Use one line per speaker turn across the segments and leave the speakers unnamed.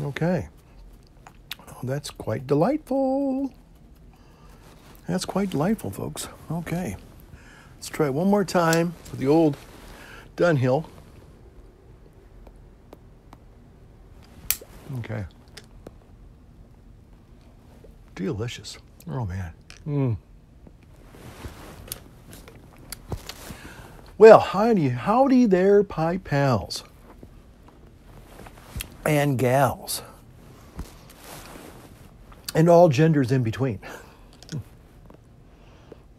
Okay. Oh, that's quite delightful. That's quite delightful, folks. Okay. Let's try one more time with the old Dunhill. Okay. Delicious. Oh, man. Well, howdy there, pipe pals and gals and all genders in between.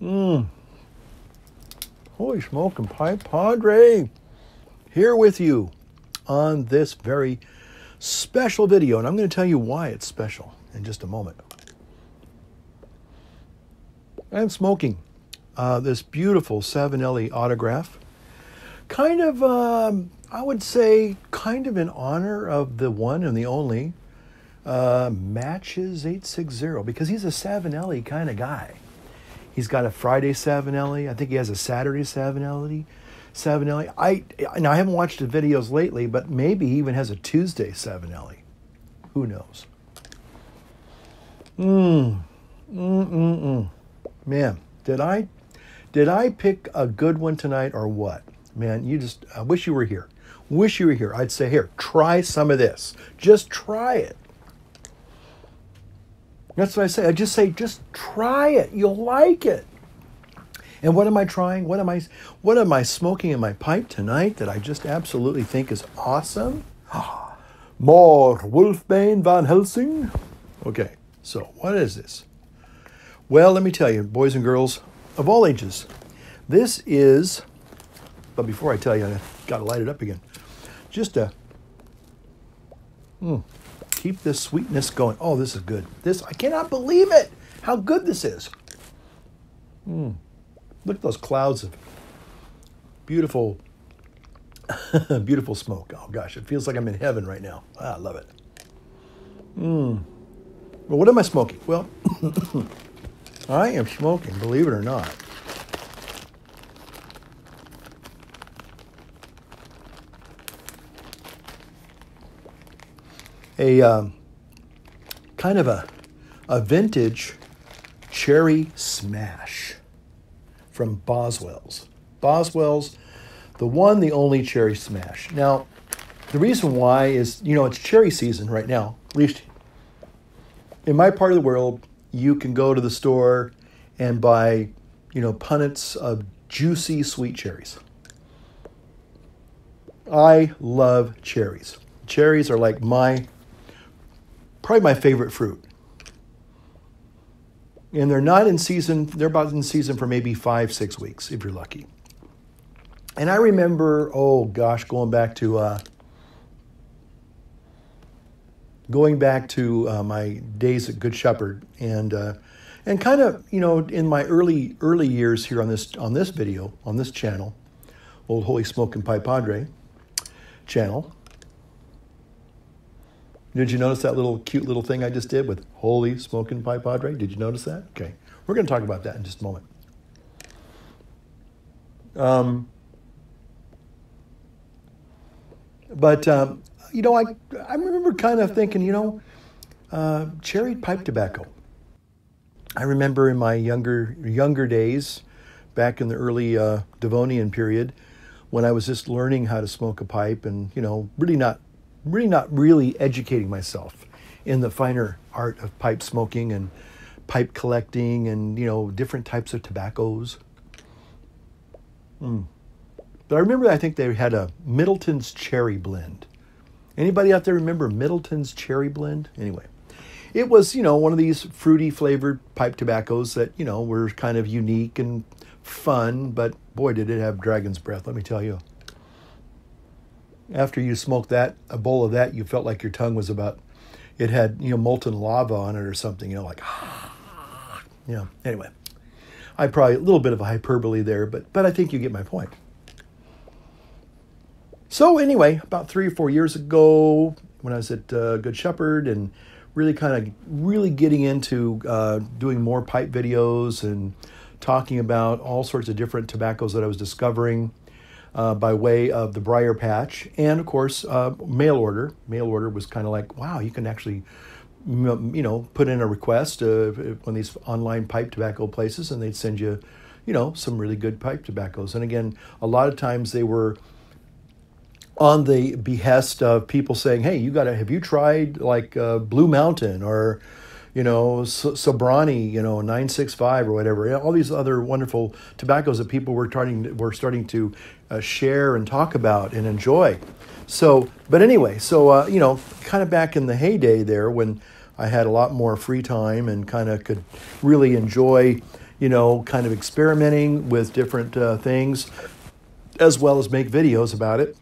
Holy smoking pipe Padre, here with you on this very special video, and I'm going to tell you why it's special in just a moment. I'm smoking this beautiful Savinelli autograph, kind of, I would say, kind of in honor of the one and the only Matches 860, because he's a Savinelli kind of guy. He's got a Friday Savinelli. I think he has a Saturday Savinelli. I haven't watched the videos lately, but maybe he even has a Tuesday Savinelli. Who knows? Man, did I pick a good one tonight or what? Man, I wish you were here. Wish you were here. I'd say, here, try some of this. Just try it. That's what I say. I just say, just try it. You'll like it. And what am I trying? What am I smoking in my pipe tonight that I just absolutely think is awesome? More Wolfbane Van Helsing. Okay, so what is this? Well, let me tell you, boys and girls of all ages, this is, but before I tell you, I've got to light it up again. Just to keep this sweetness going. Oh, this is good. I cannot believe it, how good this is. Look at those clouds of beautiful, beautiful smoke. Oh gosh, it feels like I'm in heaven right now. I love it. Well, what am I smoking? Well, I am smoking, believe it or not, a kind of a vintage cherry smash from Boswell's. Boswell's, the one, the only cherry smash. Now, the reason why is, it's cherry season right now. At least in my part of the world, you can go to the store and buy, punnets of juicy sweet cherries. I love cherries. Cherries are like probably my favorite fruit. And they're not in season, they're about in season for maybe 5-6 weeks, if you're lucky. And I remember, oh gosh, going back to my days at Good Shepherd, and kind of, in my early years here on this video, on this channel, Old Holy Smokin' Pipe Padre channel. Did you notice that cute little thing I just did with Holy Smokin' Pipe Padre? Did you notice that? Okay. We're going to talk about that in just a moment. I remember kind of thinking, cherry pipe tobacco. I remember in my younger days, back in the early Devonian period, when I was just learning how to smoke a pipe and, really not educating myself in the finer art of pipe smoking and pipe collecting and, different types of tobaccos. But I remember, I think they had a Middleton's Cherry Blend. Anybody out there remember Middleton's Cherry Blend? Anyway, it was, one of these fruity flavored pipe tobaccos that, were kind of unique and fun, but boy, did it have dragon's breath, let me tell you. After you smoked a bowl of that, you felt like your tongue was it had, molten lava on it or something, like, anyway. I probably, a little bit of a hyperbole there, but I think you get my point. So anyway, about 3 or 4 years ago, when I was at Good Shepherd and really getting into doing more pipe videos and talking about all sorts of different tobaccos that I was discovering, by way of the Briar Patch, and of course mail order. Mail order was kind of like, wow, you can actually put in a request one of these online pipe tobacco places, and they'd send you, some really good pipe tobaccos. And again, a lot of times they were on the behest of people saying, hey, have you tried like Blue Mountain or, Sobrani, 965 or whatever, all these other wonderful tobaccos that people were starting to share and talk about and enjoy. So, but anyway, kind of back in the heyday there when I had a lot more free time and kind of could really enjoy, kind of experimenting with different things, as well as make videos about it.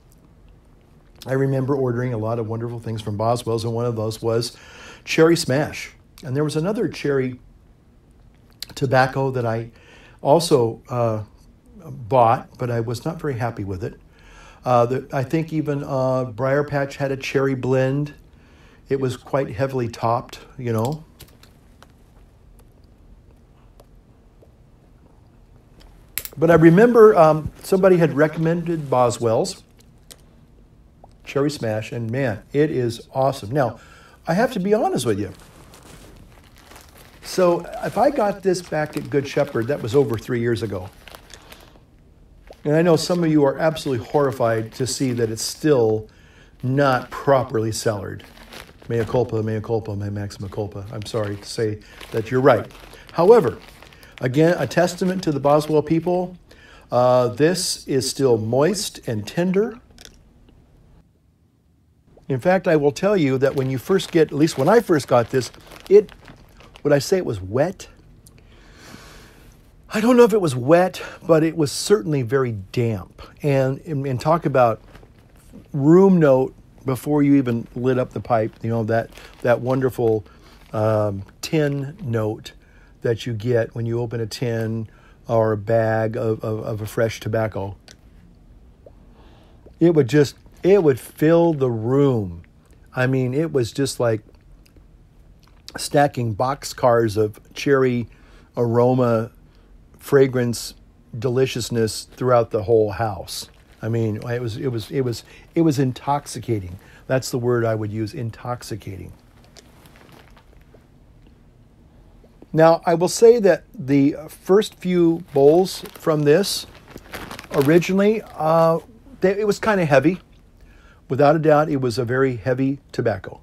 I remember ordering a lot of wonderful things from Boswell's, and one of those was Cherry Smash. And there was another cherry tobacco that I also bought, but I was not very happy with it. I think even Briar Patch had a cherry blend. It was quite heavily topped, But I remember somebody had recommended Boswell's Cherry Smash, and man, it is awesome. Now, I have to be honest with you. So if I got this back at Good Shepherd, that was over 3 years ago. And I know some of you are absolutely horrified to see that it's still not properly cellared. Mea culpa, my maxima culpa. I'm sorry to say that you're right. However, again, a testament to the Boswell people. This is still moist and tender. In fact, I will tell you that when you first get, at least when I first got this, would I say it was wet? I don't know if it was wet, but it was certainly very damp. And talk about room note before you even lit up the pipe, that wonderful tin note that you get when you open a tin or a bag of a fresh tobacco. It would fill the room. I mean, it was just like stacking boxcars of cherry aroma, fragrance, deliciousness throughout the whole house. I mean, it was intoxicating. That's the word I would use, intoxicating. Now, I will say that the first few bowls from this, originally, it was kind of heavy. Without a doubt, it was a very heavy tobacco.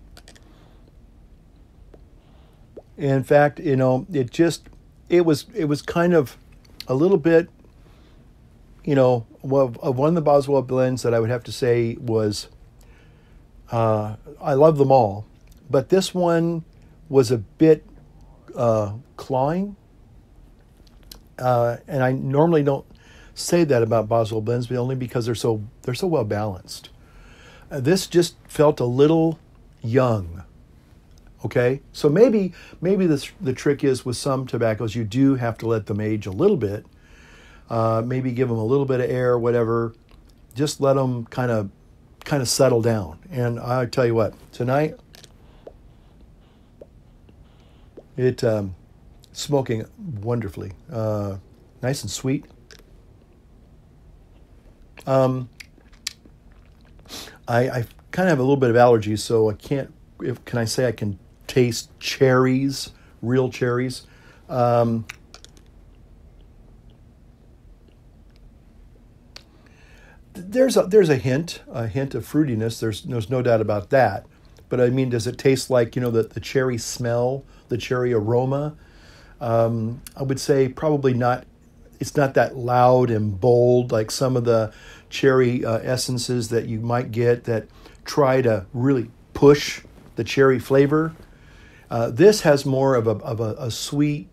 In fact, it was kind of a little bit, of one of the Boswell blends that I would have to say was, I love them all, but this one was a bit clawing. And I normally don't say that about Boswell blends, but only because they're so well balanced. This just felt a little young. Okay, so maybe the trick is with some tobaccos you do have to let them age a little bit. Maybe give them a little bit of air, whatever. Just let them kind of settle down. And I tell you what, tonight it smoking wonderfully, nice and sweet. I kind of have a little bit of allergies, so I can't. Can I say I can taste cherries, real cherries? There's a hint of fruitiness. There's no doubt about that. But I mean, does it taste like the cherry smell, the cherry aroma? I would say probably not. It's not that loud and bold like some of the cherry essences that you might get that try to really push the cherry flavor. This has more of a sweet,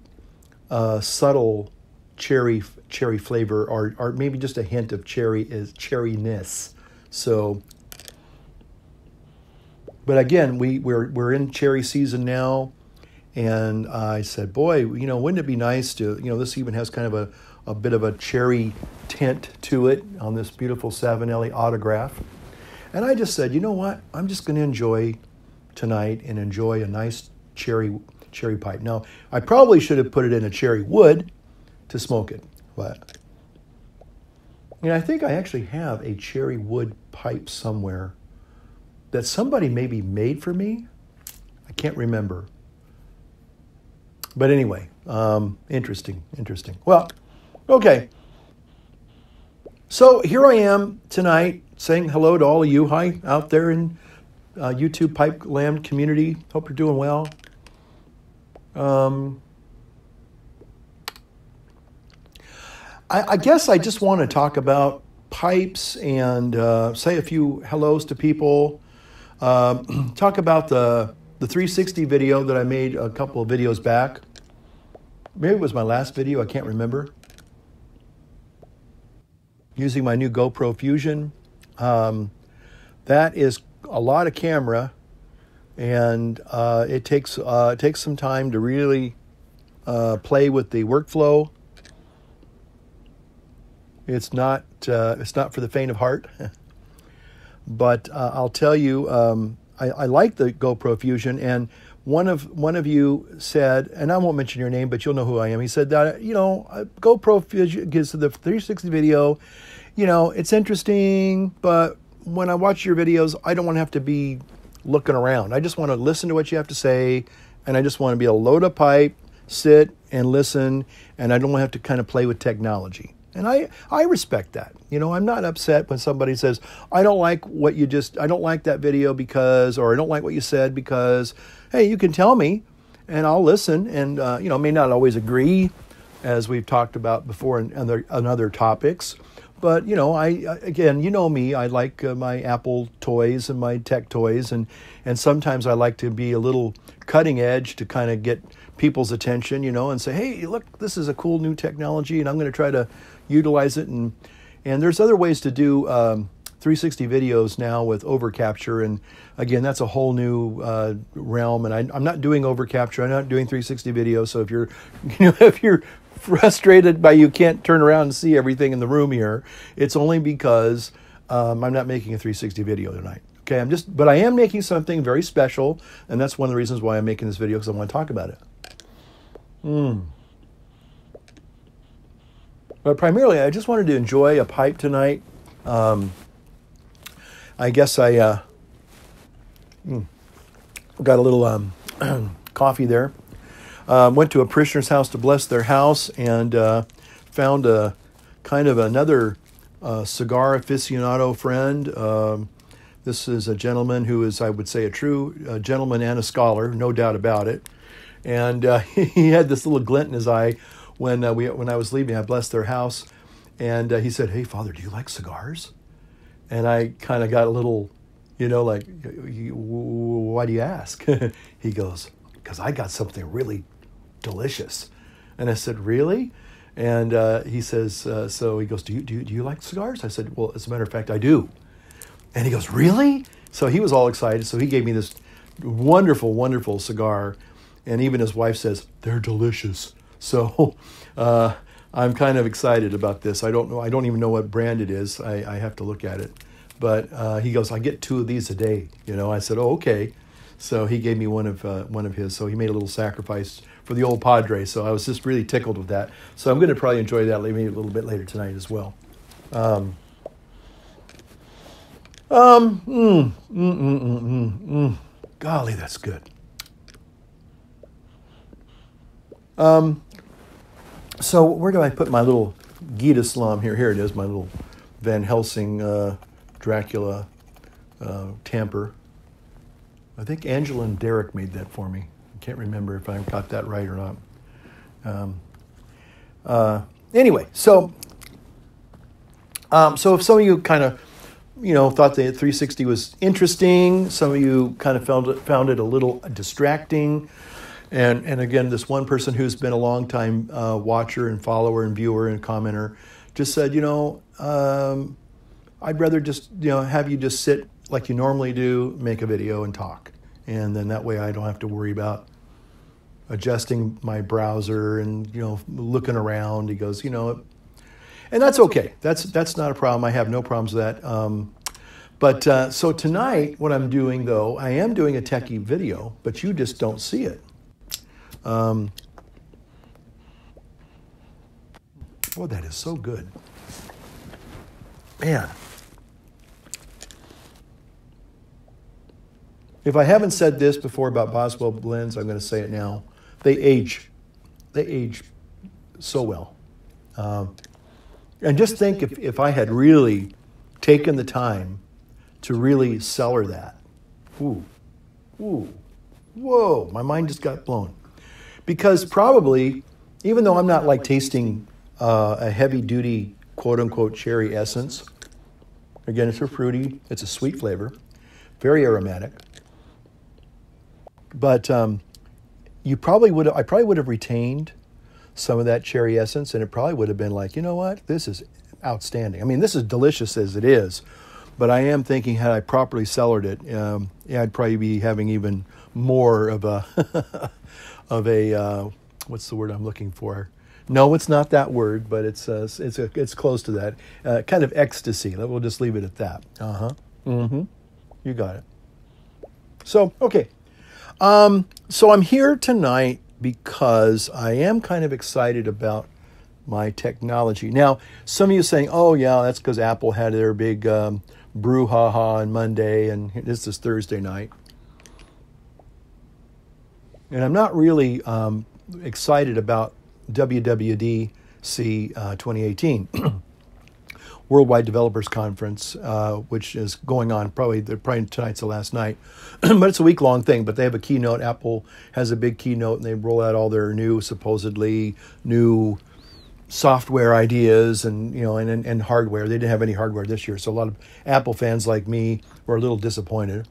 subtle cherry flavor, or maybe just a hint of cherryness. So, but again, we're in cherry season now, and I said, boy, wouldn't it be nice to, this even has kind of a bit of a cherry tint to it on this beautiful Savinelli autograph. And I just said, you know what? I'm just going to enjoy tonight and enjoy a nice cherry pipe. Now, I probably should have put it in a cherry wood to smoke it, but And I think I actually have a cherry wood pipe somewhere that somebody maybe made for me. I can't remember. But anyway, interesting. Well, okay. So here I am tonight saying hello to all of you. Hi out there in YouTube Pipe Land community. Hope you're doing well. I guess I just want to talk about pipes and say a few hellos to people. Talk about the 360 video that I made a couple of videos back. Maybe it was my last video, I can't remember. Using my new GoPro Fusion. That is a lot of camera, and it takes some time to really play with the workflow. It's not for the faint of heart, but I'll tell you, I like the GoPro Fusion, and one of you said, and I won't mention your name, but you'll know who I am. He said that GoPro Fusion gives the 360 video, it's interesting, but when I watch your videos, I don't want to have to be looking around. I just want to listen to what you have to say, and I just want to be able to load a pipe, sit and listen, and I don't want to have to kind of play with technology. And I respect that. I'm not upset when somebody says, I don't like that video because, or I don't like what you said because, hey, you can tell me and I'll listen. And, may not always agree, as we've talked about before on other topics. But, again, me, I like my Apple toys and my tech toys. And sometimes I like to be a little cutting edge to kind of get people's attention, and say, hey, look, this is a cool new technology and I'm going to try to utilize it. And there's other ways to do 360 videos now with overcapture. And again, that's a whole new realm. And I'm not doing overcapture. I'm not doing 360 videos. So if you're frustrated by you can't turn around and see everything in the room here, it's only because I'm not making a 360 video tonight. Okay, but I am making something very special, and that's one of the reasons why I'm making this video, because I want to talk about it. But primarily, I just wanted to enjoy a pipe tonight. I guess I got a little coffee there. Went to a parishioner's house to bless their house, and found a kind of another cigar aficionado friend. This is a gentleman who is, I would say, a true gentleman and a scholar, no doubt about it. And he had this little glint in his eye when I was leaving. I blessed their house, and he said, "Hey, Father, do you like cigars?" And I kind of got a little, like, why do you ask? He goes, "Because I got something really delicious." And I said, "Really?" And he says, so he goes, do you like cigars? I said, "Well, as a matter of fact, I do." And he goes, "Really?" So he was all excited. So he gave me this wonderful, wonderful cigar. And even his wife says, "They're delicious." So I'm kind of excited about this. I don't know. I don't even know what brand it is. I have to look at it. But he goes, "I get 2 of these a day." I said, "Oh, okay." So he gave me one of his. So he made a little sacrifice for the old Padre. So I was just really tickled with that. So I'm going to probably enjoy that maybe a little bit later tonight as well. Golly, that's good. So where do I put my little Gita Slam here? Here it is, my little Van Helsing Dracula tamper. I think Angela and Derek made that for me. I can't remember if I got that right or not. Anyway, so if some of you kind of, thought the 360 was interesting, some of you kind of found it a little distracting. And again, this one person who's been a long time watcher and follower and viewer and commenter just said, I'd rather just, have you just sit like you normally do, make a video and talk. And then that way I don't have to worry about adjusting my browser and, looking around. He goes, and that's okay. That's not a problem. I have no problems with that. But so tonight, what I'm doing, though, I am doing a techie video, but you just don't see it. Oh, that is so good. Man. If I haven't said this before about Boswell blends, I'm going to say it now. They age so well. And just think if I had really taken the time to really cellar that. Ooh, whoa, my mind just got blown. Because probably, even though I'm not like tasting a heavy duty quote unquote cherry essence, again, it's a fruity, it's a sweet flavor, very aromatic. But I probably would have retained some of that cherry essence, and it probably would have been like, you know what, this is outstanding. I mean, this is delicious as it is, but I am thinking had I properly cellared it, I'd probably be having even more of a what's the word I'm looking for? No, it's not that word, but it's close to that. Kind of ecstasy. We'll just leave it at that. You got it. So okay. So I'm here tonight because I am kind of excited about my technology. Now, some of you are saying, oh yeah, that's because Apple had their big brouhaha on Monday and this is Thursday night. And I'm not really excited about WWDC 2018, Worldwide Developers Conference, which is going on, probably tonight's the last night, but it's a week-long thing, but they have a keynote. Apple has a big keynote, and they roll out all their supposedly new software ideas and, and hardware. They didn't have any hardware this year, so a lot of Apple fans like me were a little disappointed.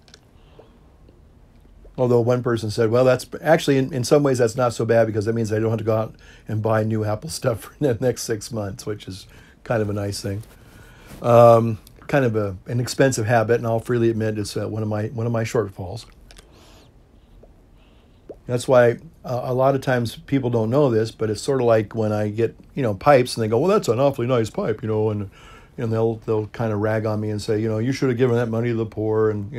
Although one person said, well, that's actually, in some ways, that's not so bad because that means I don't have to go out and buy new Apple stuff for the next 6 months, which is kind of a nice thing. Kind of an expensive habit, and I'll freely admit it's one of my shortfalls. That's why a lot of times people don't know this, but it's sort of like when I get pipes and they go, well, that's an awfully nice pipe, and they'll kind of rag on me and say, you should have given that money to the poor, and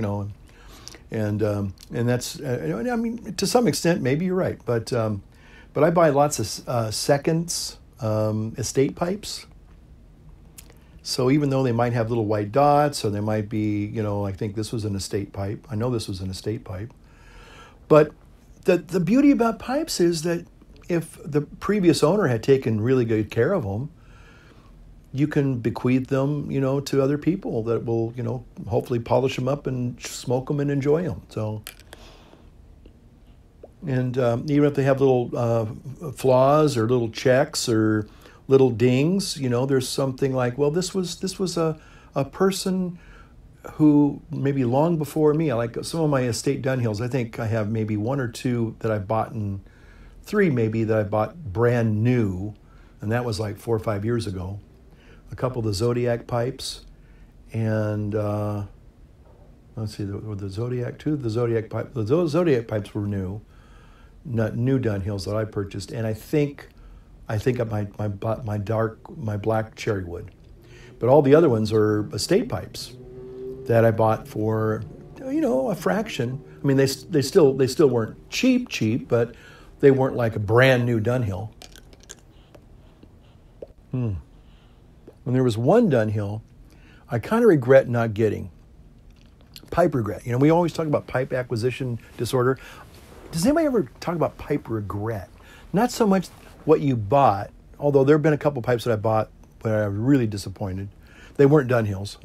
that's I mean, to some extent maybe you're right, but I buy lots of seconds estate pipes. So even though they might have little white dots, or they might be, I think this was an estate pipe. I know this was an estate pipe. But the beauty about pipes is that if the previous owner had taken really good care of them, you can bequeath them, to other people that will, hopefully polish them up and smoke them and enjoy them. So, and even if they have little flaws or little checks or little dings, there's something like, well, this was a person who maybe long before me. I like some of my estate Dunhills. I think I have maybe one or two that I bought, and three maybe that I bought brand new, and that was like 4 or 5 years ago. A couple of the Zodiac pipes, and let's see, the Zodiac too. The Zodiac pipes were new, not new Dunhills that I purchased, and I think my black cherry wood, but all the other ones are estate pipes that I bought for a fraction. I mean, they still weren't cheap, but they weren't like a brand new Dunhill. And there was one Dunhill I kind of regret not getting. Pipe regret. We always talk about pipe acquisition disorder. Does anybody ever talk about pipe regret? Not so much what you bought, although there have been a couple pipes that I bought where I was really disappointed. They weren't Dunhills.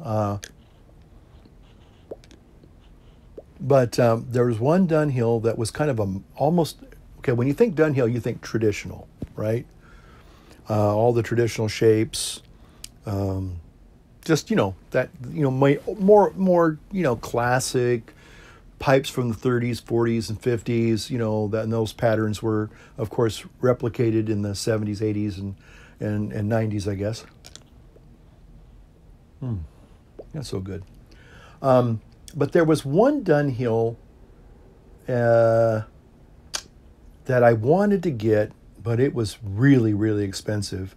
But there was one Dunhill that was kind of almost, okay, when you think Dunhill, you think traditional, right? All the traditional shapes, just, that, more, classic pipes from the 30s, 40s, and 50s, and those patterns were, of course, replicated in the 70s, 80s, and 90s, I guess. That's so good. But there was one Dunhill that I wanted to get, but it was really, really expensive.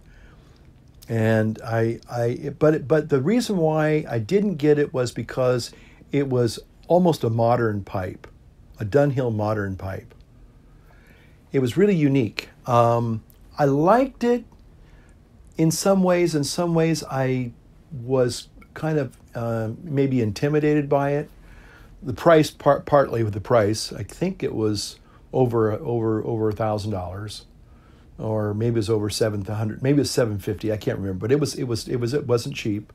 And but the reason why I didn't get it was because it was almost a modern pipe, a Dunhill modern pipe. It was really unique. I liked it in some ways. In some ways, I was kind of maybe intimidated by it. The price, partly with the price, I think it was over $1,000, or maybe it was over 700, maybe it was 750. I can't remember, but it wasn't cheap.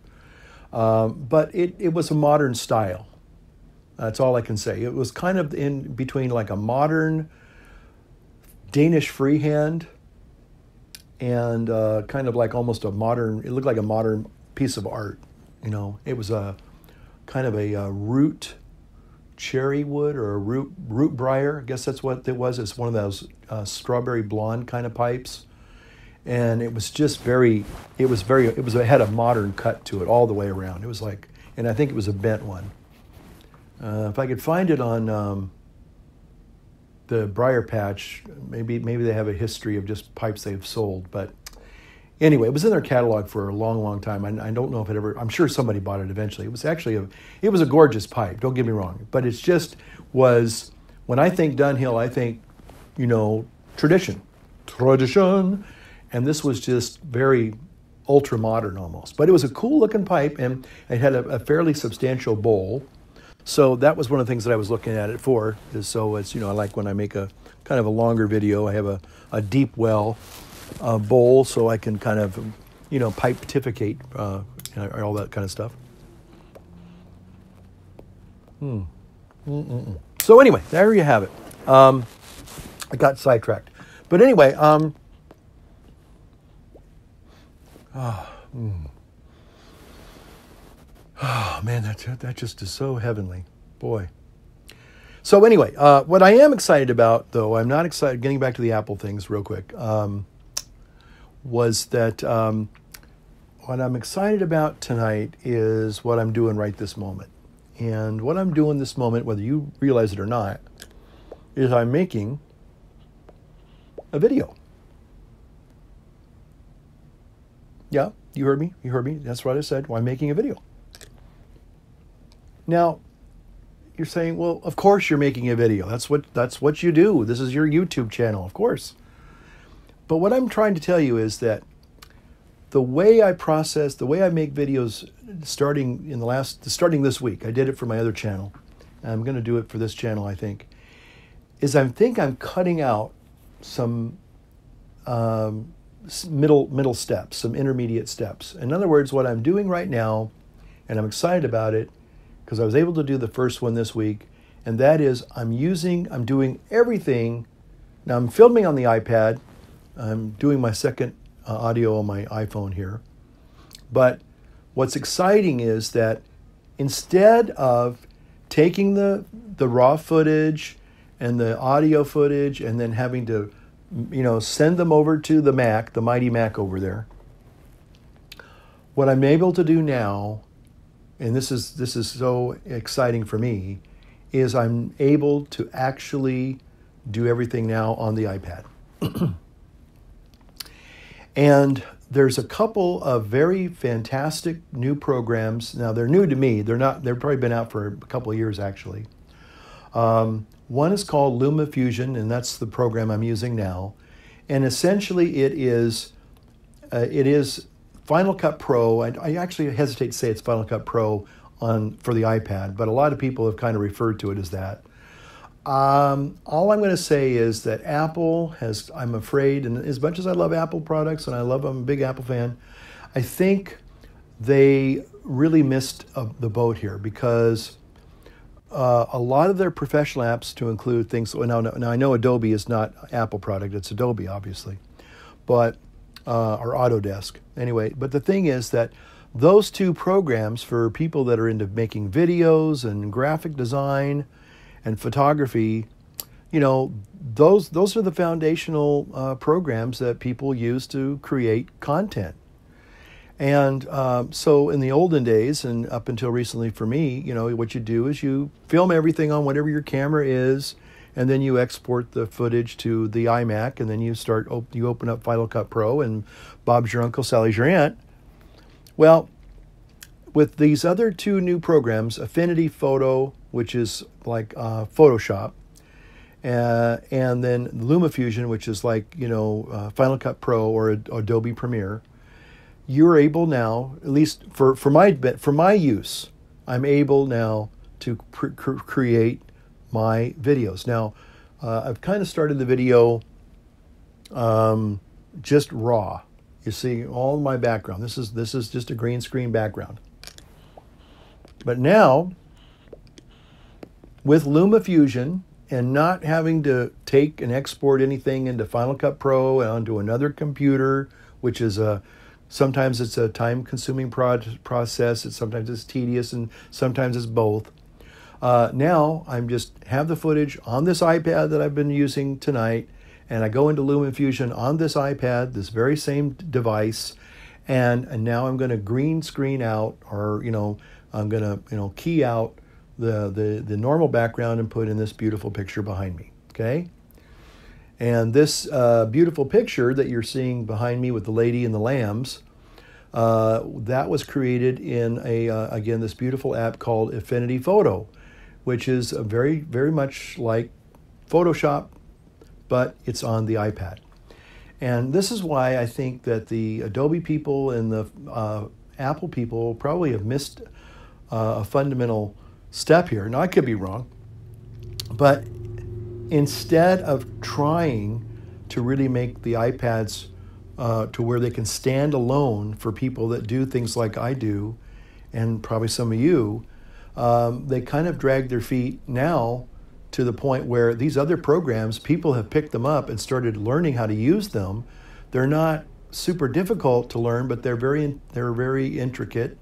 But it was a modern style. That's all I can say. It was kind of in between like a modern Danish freehand and kind of like almost a modern. It looked like a modern piece of art. You know, it was a kind of a root cherry wood or a root briar. I guess that's what it was. It's one of those strawberry blonde kind of pipes, and it was just it had a modern cut to it all the way around. It was like, and I think it was a bent one. If I could find it on the Briar Patch, maybe they have a history of just pipes they've sold. But anyway, it was in their catalog for a long, long time. I don't know if it ever. I'm sure somebody bought it eventually. It was actually it was a gorgeous pipe. Don't get me wrong, but it's just was when I think Dunhill, I think, you know, tradition, and this was just very ultra modern almost. But it was a cool looking pipe, and it had a fairly substantial bowl. So that was one of the things that I was looking at it for. Is so it's, you know, I like when I make a kind of a longer video, I have a deep well bowl, so I can kind of, you know, pipe-tificate all that kind of stuff. So anyway, there you have it. I got sidetracked, but anyway, Oh man, that just is so heavenly, boy. So anyway, what I am excited about, though, I'm not excited. Getting back to the Apple things real quick, was that what I'm excited about tonight is what I'm doing right this moment, and what I'm doing this moment, whether you realize it or not, is I'm making a video. Yeah, you heard me. You heard me. That's what I said. Well, I'm making a video. Now, you're saying, well, of course you're making a video. That's what you do. This is your YouTube channel, of course. But what I'm trying to tell you is that the way I process, the way I make videos starting this week, I did it for my other channel, and I'm going to do it for this channel, I think, is I'm cutting out some middle steps, some intermediate steps. In other words, what I'm doing right now, and I'm excited about it, because I was able to do the first one this week, and that is I'm doing everything. Now I'm filming on the iPad. I'm doing my second audio on my iPhone here. But what's exciting is that instead of taking the raw footage and the audio footage and then having to, you know, send them over to the Mac, the mighty Mac over there, what I'm able to do now, and this is so exciting for me, is I'm able to actually do everything now on the iPad. And there's a couple of very fantastic new programs. Now, they're new to me. They've probably been out for a couple of years, actually. One is called LumaFusion, and that's the program I'm using now. And essentially it is Final Cut Pro. I actually hesitate to say it's Final Cut Pro for the iPad, but a lot of people have kind of referred to it as that. All I'm going to say is that Apple has, I'm afraid, and as much as I love Apple products and I'm a big Apple fan, I think they really missed the boat here, because a lot of their professional apps, to include things, now I know Adobe is not an Apple product, it's Adobe obviously, but or Autodesk. Anyway, but the thing is that those two programs, for people that are into making videos and graphic design and photography, you know, those are the foundational programs that people use to create content. And so in the olden days, and up until recently for me, you know, what you do is you film everything on whatever your camera is, and then you export the footage to the iMac, and then you open up Final Cut Pro, and Bob's your uncle, Sally's your aunt. Well, with these other two new programs, Affinity Photo, which is like Photoshop, and then LumaFusion, which is like, you know, Final Cut Pro or Adobe Premiere, you're able now, at least for my use, I'm able now to create my videos. Now, I've kind of started the video just raw. You see all my background. This is just a green screen background. But now, with LumaFusion and not having to take and export anything into Final Cut Pro and onto another computer, which is sometimes it's a time-consuming process, sometimes it's tedious, and sometimes it's both. Now I'm just have the footage on this iPad that I've been using tonight, and I go into LumaFusion on this iPad, this very same device, and now I'm going to green screen out, or I'm going to key out the normal background and put in this beautiful picture behind me. Okay, and this beautiful picture that you're seeing behind me with the lady and the lambs, that was created in again this beautiful app called Affinity Photo, which is very, very much like Photoshop, but it's on the iPad. And this is why I think that the Adobe people and the Apple people probably have missed a fundamental step here. Now, I could be wrong, but instead of trying to really make the iPads to where they can stand alone for people that do things like I do, and probably some of you, they kind of drag their feet now to the point where these other programs, people have picked them up and started learning how to use them. They're not super difficult to learn, but they're very intricate.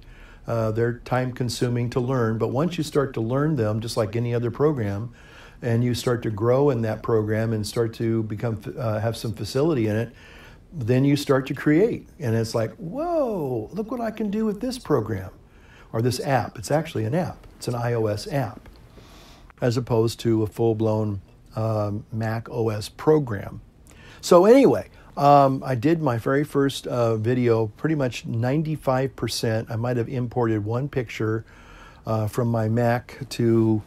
They're time consuming to learn. But once you start to learn them, just like any other program, and you start to grow in that program and start to become have some facility in it, then you start to create. And it's like, whoa, look what I can do with this program or this app. It's actually an app. It's an iOS app, as opposed to a full-blown Mac OS program. So anyway, I did my very first video, pretty much 95%. I might have imported one picture from my Mac to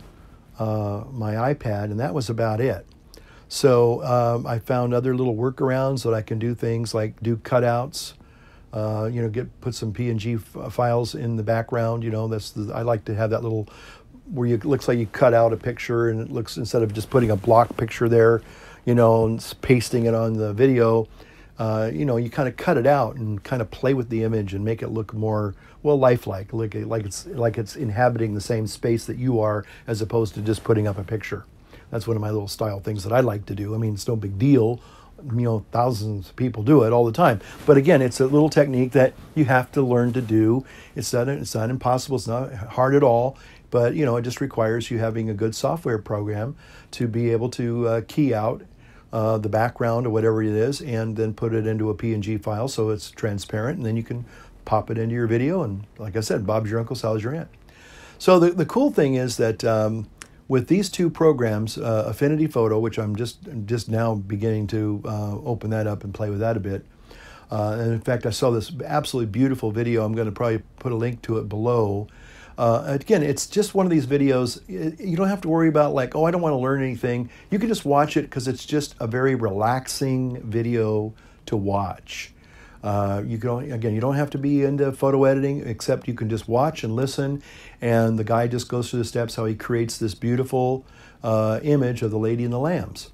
my iPad, and that was about it. So I found other little workarounds that I can do things like do cutouts, put some PNG files in the background. I like to have that little where it looks like you cut out a picture, and it looks, instead of just putting a block picture there, and pasting it on the video, you kind of cut it out and kind of play with the image and make it look more, well, lifelike, like it's inhabiting the same space that you are, as opposed to just putting up a picture. That's one of my little style things that I like to do. I mean, it's no big deal. Thousands of people do it all the time. But again, it's a little technique that you have to learn to do. It's not impossible. It's not hard at all. But, it just requires you having a good software program to be able to key out the background or whatever it is, and then put it into a PNG file so it's transparent, and then you can pop it into your video. And like I said, Bob's your uncle, Sal's your aunt. So the cool thing is that with these two programs, Affinity Photo, which I'm just now beginning to open that up and play with that a bit. And in fact, I saw this absolutely beautiful video. I'm going to probably put a link to it below. Again, it's just one of these videos. You don't have to worry about like, oh, I don't want to learn anything. You can just watch it because it's just a very relaxing video to watch. You don't have to be into photo editing, except you can just watch and listen. And the guy just goes through the steps how he creates this beautiful image of the lady and the lambs.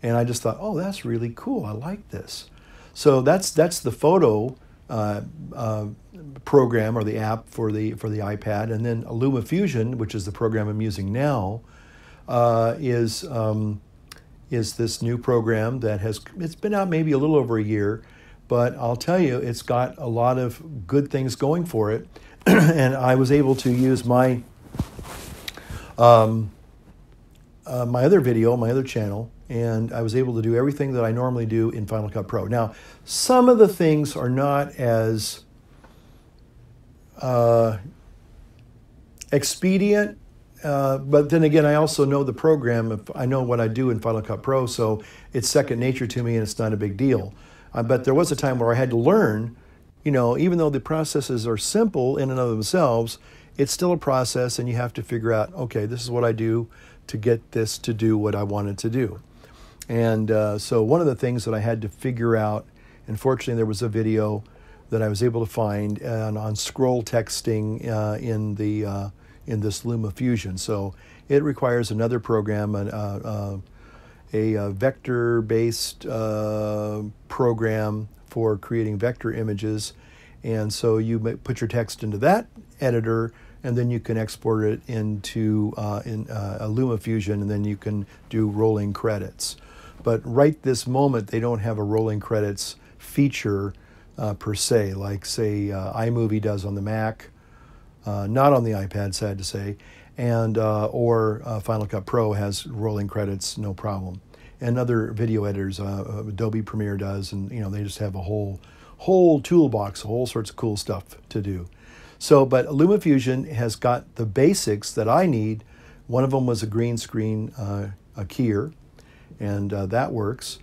And I just thought, oh, that's really cool. I like this. So that's the photo program, or the app for the iPad. And then LumaFusion, which is the program I'm using now, is this new program that it's been out maybe a little over a year, but I'll tell you, it's got a lot of good things going for it. And I was able to use my my other channel, and I was able to do everything that I normally do in Final Cut Pro. Now, some of the things are not as expedient, but then again, I also know the program. I know what I do in Final Cut Pro, so it's second nature to me, and it's not a big deal. But there was a time where I had to learn, even though the processes are simple in and of themselves, it's still a process, and you have to figure out, okay, this is what I do to get this to do what I wanted to do. And so one of the things that I had to figure out, and fortunately there was a video that I was able to find on scroll texting in this LumaFusion. So it requires another program, a vector-based program for creating vector images. And so you put your text into that editor, and then you can export it into a LumaFusion, and then you can do rolling credits. But right this moment, they don't have a rolling credits feature per se, like say iMovie does on the Mac, not on the iPad, sad to say, and or Final Cut Pro has rolling credits, no problem. And other video editors, Adobe Premiere does, and they just have a whole toolbox, whole sorts of cool stuff to do. So, but LumaFusion has got the basics that I need. One of them was a green screen a keyer, and that works.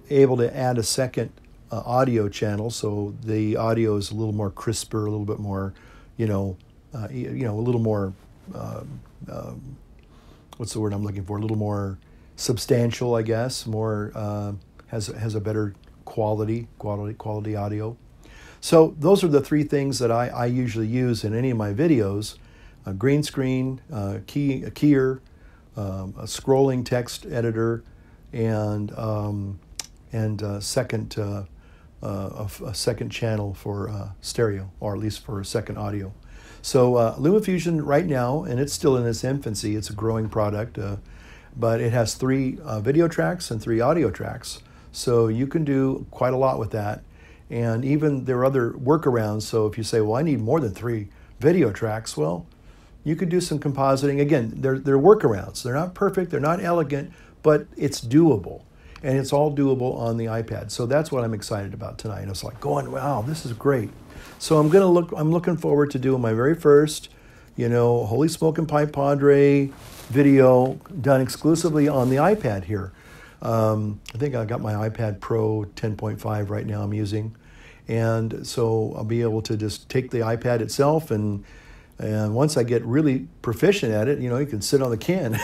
Able to add a second audio channel, so the audio is a little more crisper, a little bit more, a little more. What's the word I'm looking for? A little more substantial, I guess. More has a better quality audio. So those are the three things that I usually use in any of my videos: a green screen, a keyer, a scrolling text editor, and a second channel for stereo, or at least for a second audio. So LumaFusion right now, and it's still in its infancy, it's a growing product, but it has 3 video tracks and 3 audio tracks. So you can do quite a lot with that. And even there are other workarounds. So if you say, well, I need more than 3 video tracks, well, you could do some compositing. Again, they're workarounds. They're not perfect, they're not elegant, but it's doable. And it's all doable on the iPad. So that's what I'm excited about tonight. It's like going, wow, this is great. So I'm looking forward to doing my very first, Holy Smokin' Padre video done exclusively on the iPad here. I think I got my iPad Pro 10.5 right now I'm using. And so I'll be able to just take the iPad itself, and once I get really proficient at it, you can sit on the can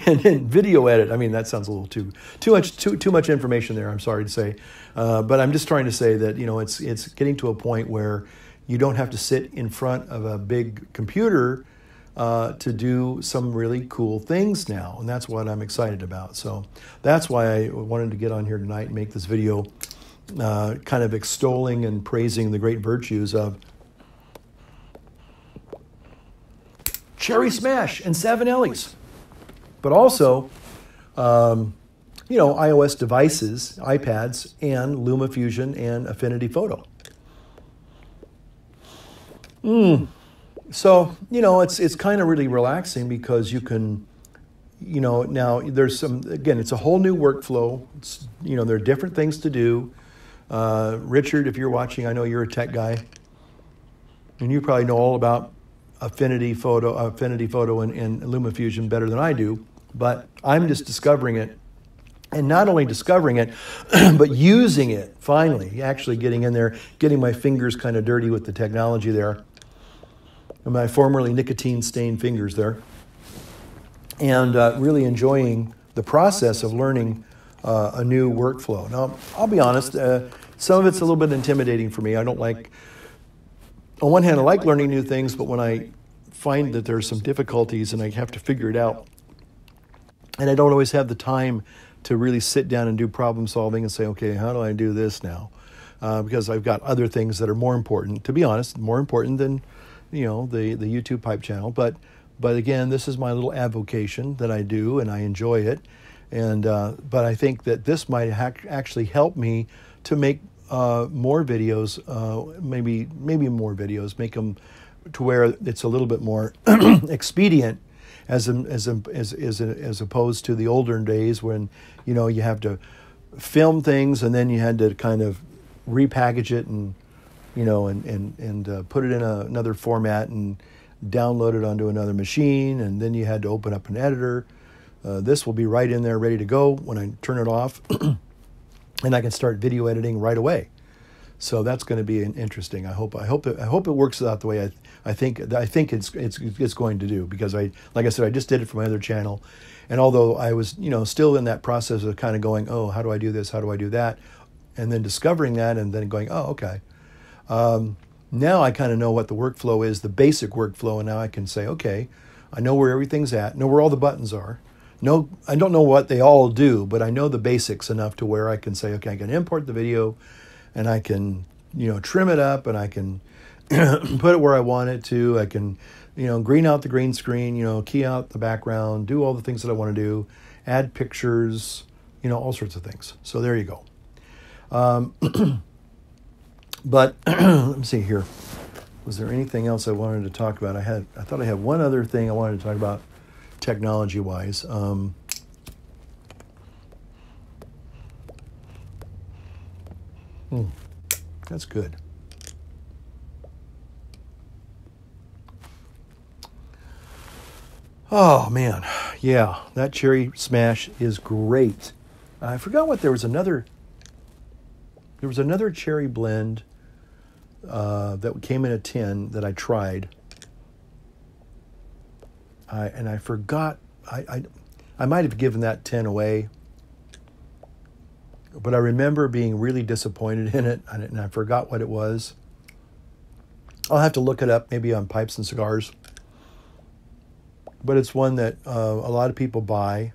and then video edit. I mean, that sounds a little too much information there, I'm sorry to say. But I'm just trying to say that, it's getting to a point where you don't have to sit in front of a big computer to do some really cool things now. And that's what I'm excited about. So that's why I wanted to get on here tonight and make this video kind of extolling and praising the great virtues of Cherry Smash and 7 Ellies, but also, iOS devices, iPads, and LumaFusion and Affinity Photo. So, it's kind of really relaxing because you can, now there's again, it's a whole new workflow. There are different things to do. Richard, if you're watching, I know you're a tech guy, and you probably know all about Affinity Photo and LumaFusion better than I do, but I'm just discovering it, and not only discovering it, but using it, finally, actually getting in there, getting my fingers kind of dirty with the technology there, and my formerly nicotine-stained fingers there, and really enjoying the process of learning a new workflow. Now, I'll be honest, some of it's a little bit intimidating for me. I don't like, on one hand, I like learning new things, but when I find that there's some difficulties and I have to figure it out, and I don't always have the time to really sit down and do problem solving and say, okay, how do I do this now? Because I've got other things that are more important, to be honest, more important than, the YouTube pipe channel. But again, this is my little avocation that I do, and I enjoy it. And but I think that this might actually help me to make more videos, maybe more videos, make them to where it's a little bit more expedient, as opposed to the older days when you have to film things and then you had to kind of repackage it and put it in another format and download it onto another machine, and then you had to open up an editor. This will be right in there ready to go when I turn it off, and I can start video editing right away. So that's going to be interesting. I hope it works out the way I think it's going to do, because like I said, I just did it for my other channel, and although I was still in that process of kind of going, oh, how do I do this? How do I do that? And then discovering that, and then going, oh, okay. Now I kind of know what the workflow is, the basic workflow, and now I can say, okay, I know where everything's at, know where all the buttons are. No, I don't know what they all do, but I know the basics enough to where I can say, okay, I can import the video, and I can, trim it up, and I can put it where I want it to. I can, green out the green screen, key out the background, do all the things that I want to do, add pictures, all sorts of things. So there you go. But let me see here. Was there anything else I wanted to talk about? I thought I had one other thing I wanted to talk about technology-wise. That's good. Oh man, yeah, that cherry smash is great. I forgot what there was another cherry blend that came in a tin that I tried. I forgot. I might have given that tin away, but I remember being really disappointed in it, and I forgot what it was. I'll have to look it up, maybe on Pipes and Cigars. But it's one that a lot of people buy.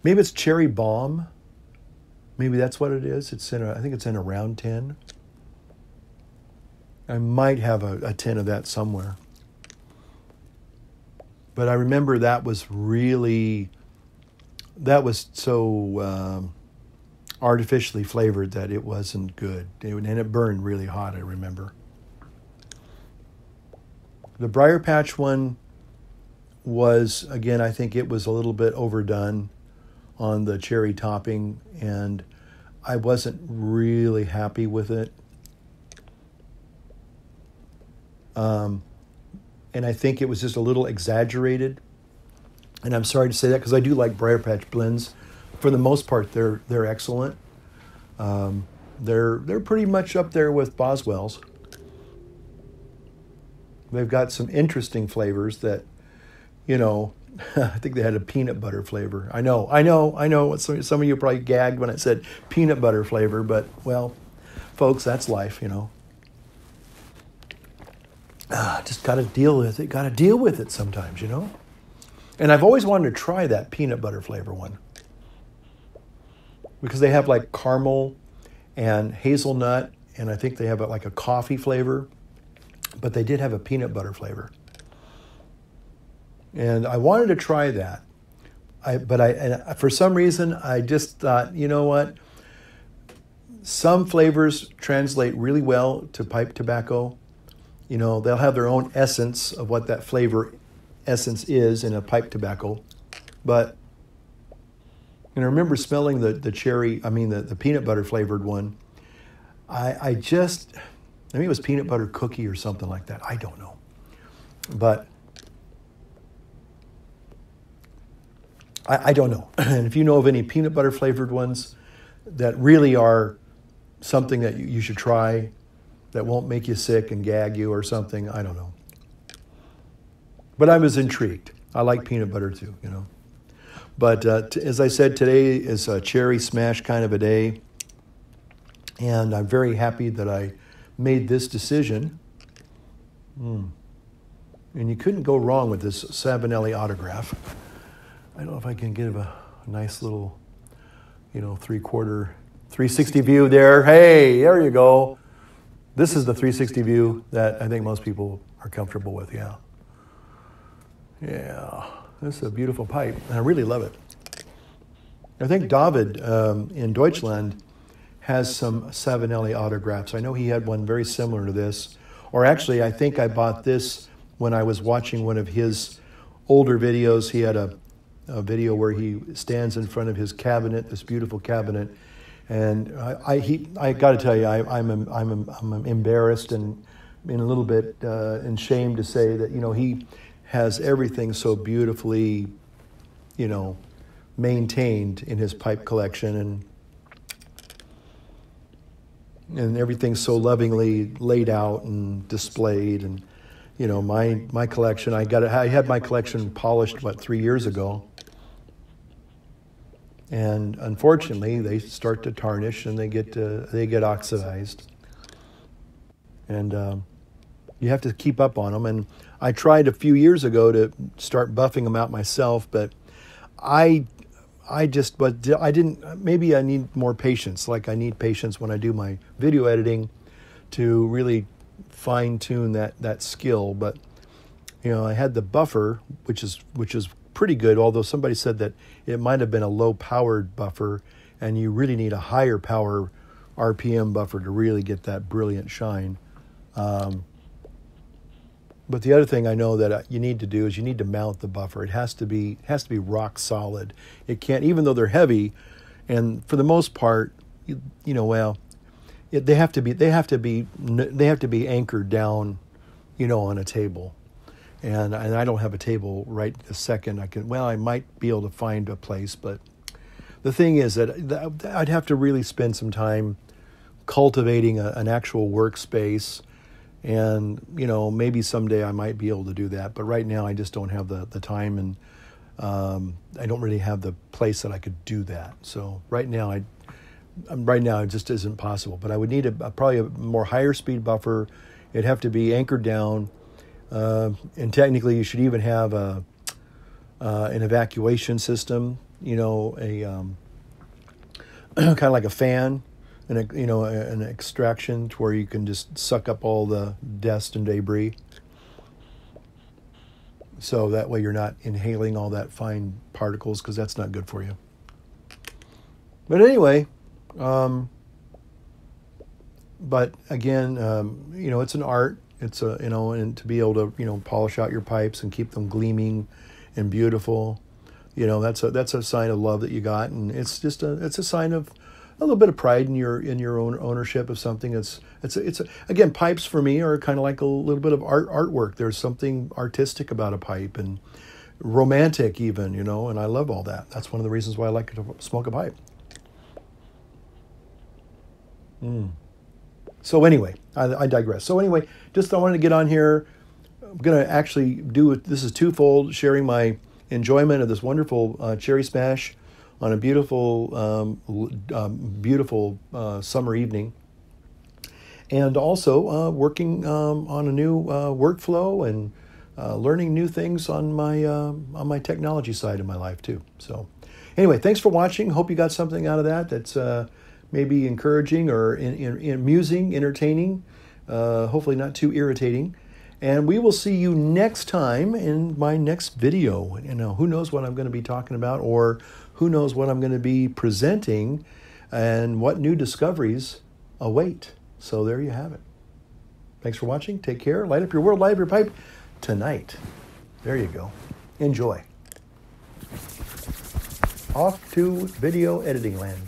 Maybe it's Cherry Bomb. Maybe that's what it is. I think it's in a round tin. I might have a tin of that somewhere. But I remember that was so artificially flavored that it wasn't good. And it burned really hot, I remember. The Briar Patch one was, again, I think it was a little bit overdone on the cherry topping, and I wasn't really happy with it. And I think it was just a little exaggerated. And I'm sorry to say that because I do like Briar Patch blends. For the most part, they're excellent. They're pretty much up there with Boswell's. They've got some interesting flavors that, I think they had a peanut butter flavor. I know. Some of you probably gagged when I said peanut butter flavor, but, well, folks, that's life, Just got to deal with it. Got to deal with it sometimes, And I've always wanted to try that peanut butter flavor one. Because they have like caramel and hazelnut, and I think they have like a coffee flavor. But they did have a peanut butter flavor. And I wanted to try that. But for some reason, I just thought, you know what? Some flavors translate really well to pipe tobacco. They'll have their own essence of what that flavor essence is in a pipe tobacco. But, and I remember smelling the peanut butter flavored one. Maybe it was peanut butter cookie or something like that. I don't know. But I don't know. And if you know of any peanut butter flavored ones that really are something that you should try, that won't make you sick and gag you or something, I don't know. But I was intrigued. I like peanut butter too, But as I said, today is a cherry smash kind of a day. And I'm very happy that I made this decision. And you couldn't go wrong with this Savinelli autograph. I don't know if I can give a nice little, 360 view there. Hey, there you go. This is the 360 view that I think most people are comfortable with, yeah. Yeah, this is a beautiful pipe, and I really love it. I think David in Deutschland has some Savinelli autographs. I know he had one very similar to this. Or actually, I think I bought this when I was watching one of his older videos. He had a video where he stands in front of his cabinet, this beautiful cabinet. And I got to tell you, I'm embarrassed and a little bit ashamed to say that, he has everything so beautifully, maintained in his pipe collection, and everything's so lovingly laid out and displayed. And my collection, I had my collection polished 3 years ago, and unfortunately they start to tarnish and they get oxidized. And you have to keep up on them. And I tried a few years ago to start buffing them out myself, but I didn't, maybe I need more patience. Like I need patience when I do my video editing to really fine tune that skill. But, I had the buffer, which is pretty good, although somebody said that it might have been a low powered buffer and you really need a higher power RPM buffer to really get that brilliant shine. But the other thing I know that you need to do is you need to mount the buffer. It has to be rock solid. It can't, even though they're heavy, and for the most part, they have to be anchored down, on a table. And I don't have a table right this second. I might be able to find a place, but the thing is that I'd have to really spend some time cultivating an actual workspace. And, maybe someday I might be able to do that. But right now I just don't have the time, and I don't really have the place that I could do that. So right now it just isn't possible. But I would need probably a more higher speed buffer. It'd have to be anchored down. And technically you should even have an evacuation system, a kind of like a fan. An extraction to where you can just suck up all the dust and debris. So that way you're not inhaling all that fine particles, because that's not good for you. But anyway, but again, it's an art. It's and to be able to, polish out your pipes and keep them gleaming and beautiful, that's a sign of love that you got. And it's a sign of a little bit of pride in your own ownership of something. Again, pipes for me are kind of like a little bit of artwork. There's something artistic about a pipe, and romantic even, and I love all that. That's one of the reasons why I like to smoke a pipe. So anyway, I digress. So anyway, I wanted to get on here. I'm going to actually this is twofold, sharing my enjoyment of this wonderful cherry smash on a beautiful, beautiful summer evening, and also working on a new workflow and learning new things on my technology side of my life too. So, anyway, thanks for watching. Hope you got something out of that. That's maybe encouraging or amusing, entertaining. Hopefully not too irritating. And we will see you next time in my next video. Who knows what I'm going to be talking about, or who knows what I'm going to be presenting, and what new discoveries await. So there you have it. Thanks for watching. Take care. Light up your world. Light up your pipe tonight. There you go. Enjoy. Off to video editing land.